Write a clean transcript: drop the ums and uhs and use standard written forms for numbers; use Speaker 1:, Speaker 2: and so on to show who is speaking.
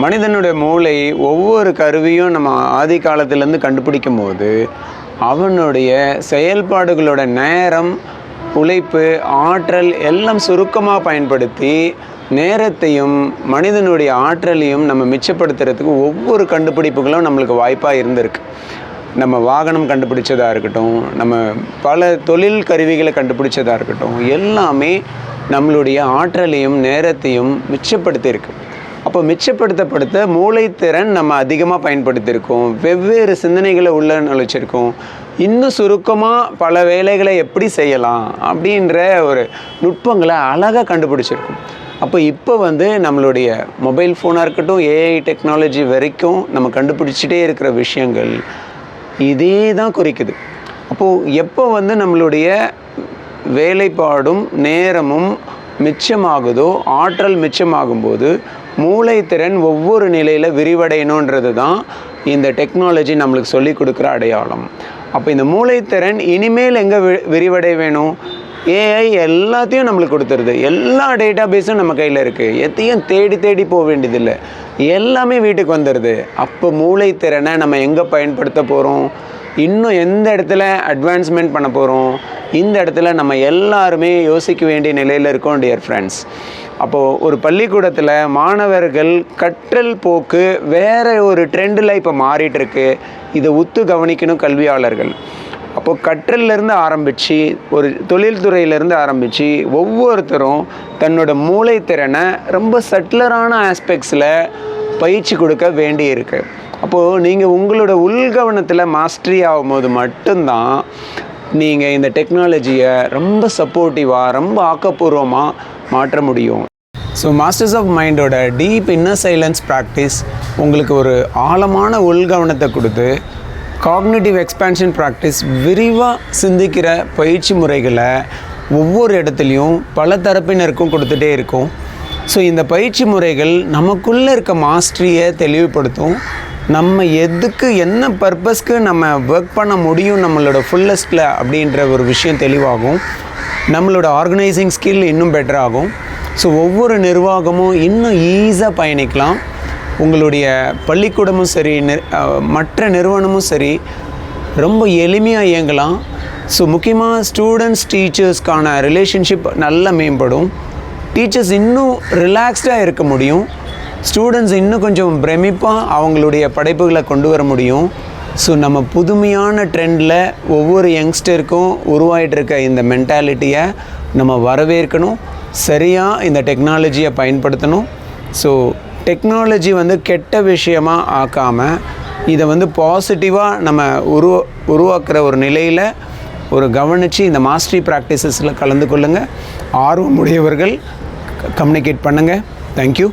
Speaker 1: மனிதனுடைய மூளை ஒவ்வொரு கருவியும் நம்ம ஆதி காலத்திலேருந்து கண்டுபிடிக்கும் போது அவனுடைய செயல்பாடுகளோட நேரம், உழைப்பு, ஆற்றல் எல்லாம் சுருக்கமாக பயன்படுத்தி நேரத்தையும் மனிதனுடைய ஆற்றலையும் நம்ம மிச்சப்படுத்துறதுக்கு ஒவ்வொரு கண்டுபிடிப்புகளும் நம்மளுக்கு வாய்ப்பாக இருந்திருக்கு. நம்ம வாகனம் கண்டுபிடிச்சதாக இருக்கட்டும், நம்ம பல தொழில் கருவிகளை கண்டுபிடிச்சதாக இருக்கட்டும், எல்லாமே நம்மளுடைய ஆற்றலையும் நேரத்தையும் மிச்சப்படுத்தியிருக்கு. அப்போ மிச்சப்படுத்தப்படுத்த மூளைத்திறன் நம்ம அதிகமாக பயன்படுத்தியிருக்கோம். வெவ்வேறு சிந்தனைகளை உள்ள நுழைச்சிருக்கோம். இன்னும் சுருக்கமாக பல வேலைகளை எப்படி செய்யலாம் அப்படின்ற ஒரு நுட்பங்களை அழகாக கண்டுபிடிச்சிருக்கோம். அப்போ இப்போ நம்மளுடைய மொபைல் ஃபோனாக இருக்கட்டும், ஏஐ டெக்னாலஜி வரைக்கும் நம்ம கண்டுபிடிச்சிட்டே இருக்கிற விஷயங்கள் இதே தான் குறிக்குது. அப்போது எப்போ நம்மளுடைய வேலைப்பாடும் நேரமும் மிச்சமாகுதோ, ஆற்றல் மிச்சமாகும்போது மூளைத்திறன் ஒவ்வொரு நிலையில் விரிவடையணுன்றது தான் இந்த டெக்னாலஜி நம்மளுக்கு சொல்லி கொடுக்குற அடையாளம். அப்போ இந்த மூளைத்திறன் இனிமேல் எங்கே விரிவடைய வேணும்? ஏஐ எல்லாத்தையும் நம்மளுக்கு கொடுத்துருது. எல்லா டேட்டா பேஸும் நம்ம கையில் இருக்குது. எதையும் தேடி போக வேண்டியதில்லை, எல்லாமே வீட்டுக்கு வந்துடுது. அப்போ மூளைத்திறனை நம்ம எங்கே பயன்படுத்த போகிறோம்? இன்னும் எந்த இடத்துல அட்வான்ஸ்மெண்ட் பண்ண போகிறோம்? இந்த இடத்துல நம்ம எல்லாருமே யோசிக்க வேண்டிய நிலையில் இருக்கோம் டியர் ஃப்ரெண்ட்ஸ். அப்போது ஒரு பள்ளிக்கூடத்தில் மாணவர்கள் கற்றல் போக்கு வேறு ஒரு ட்ரெண்டில் இப்போ மாறிட்டுருக்கு. இதை உத்து கவனிக்கணும் கல்வியாளர்கள். அப்போது கற்றல்லேருந்து ஆரம்பித்து ஒரு தொழில்துறையிலேருந்து ஆரம்பித்து ஒவ்வொருத்தரும் தன்னோட மூளைத்திறனை ரொம்ப சட்டிலரான ஆஸ்பெக்ட்ஸில் பயிற்சி கொடுக்க வேண்டியிருக்கு. அப்போது நீங்கள் உங்களோட உள்கவனத்தில் மாஸ்டரி ஆகும்போது மட்டும்தான் நீங்கள் இந்த டெக்னாலஜியை ரொம்ப சப்போர்ட்டிவாக, ரொம்ப ஆக்கப்பூர்வமாக மாற்ற முடியும். ஸோ மாஸ்டர்ஸ் ஆஃப் மைண்டோட டீப் இன்னர் சைலன்ஸ் ப்ராக்டிஸ் உங்களுக்கு ஒரு ஆழமான உள்கவனத்தை கொடுத்து காக்னிட்டிவ் எக்ஸ்பேன்ஷன் ப்ராக்டிஸ் விரிவாக சிந்திக்கிற பயிற்சி முறைகளை ஒவ்வொரு இடத்துலையும் பல தரப்பினருக்கும் கொடுத்துட்டே இருக்கும். ஸோ இந்த பயிற்சி முறைகள் நமக்குள்ளே இருக்க மாஸ்டரியை தெளிவுபடுத்தும். நம்ம எதுக்கு, என்ன பர்பஸ்க்கு நம்ம ஒர்க் பண்ண முடியும் நம்மளோட ஃபுல்லஸ்ட்டில் அப்படின்ற ஒரு விஷயம் தெளிவாகும். நம்மளோட ஆர்கனைசிங் ஸ்கில் இன்னும் பெட்டராகும். ஸோ ஒவ்வொரு நிர்வாகமும் இன்னும் ஈஸியாக பயணிக்கலாம். உங்களுடைய பள்ளிக்கூடமும் சரி, மற்ற நிறுவனமும் சரி ரொம்ப எளிமையாக இயங்கலாம். ஸோ முக்கியமாக ஸ்டூடெண்ட்ஸ் டீச்சர்ஸ்க்கான ரிலேஷன்ஷிப் நல்லா மேம்படும். டீச்சர்ஸ் இன்னும் ரிலாக்ஸ்டாக இருக்க முடியும். ஸ்டூடெண்ட்ஸ் இன்னும் கொஞ்சம் பிரமிப்பாக அவங்களுடைய படைப்புகளை கொண்டு வர முடியும். ஸோ நம்ம புதுமையான ட்ரெண்டில் ஒவ்வொரு யங்ஸ்டருக்கும் உருவாகிட்டு இருக்க இந்த மென்டாலிட்டியை நம்ம வரவேற்கணும். சரியாக இந்த டெக்னாலஜியை பயன்படுத்தணும். ஸோ டெக்னாலஜி கெட்ட விஷயமாக ஆக்காமல் இதை பாசிட்டிவாக நம்ம உருவாக்குற ஒரு நிலையில் கவனித்து இந்த மாஸ்டரி ப்ராக்டிசஸில் கலந்து கொள்ளுங்கள். ஆர்வமுடையவர்கள் கம்யூனிகேட் பண்ணுங்கள். தேங்க்யூ.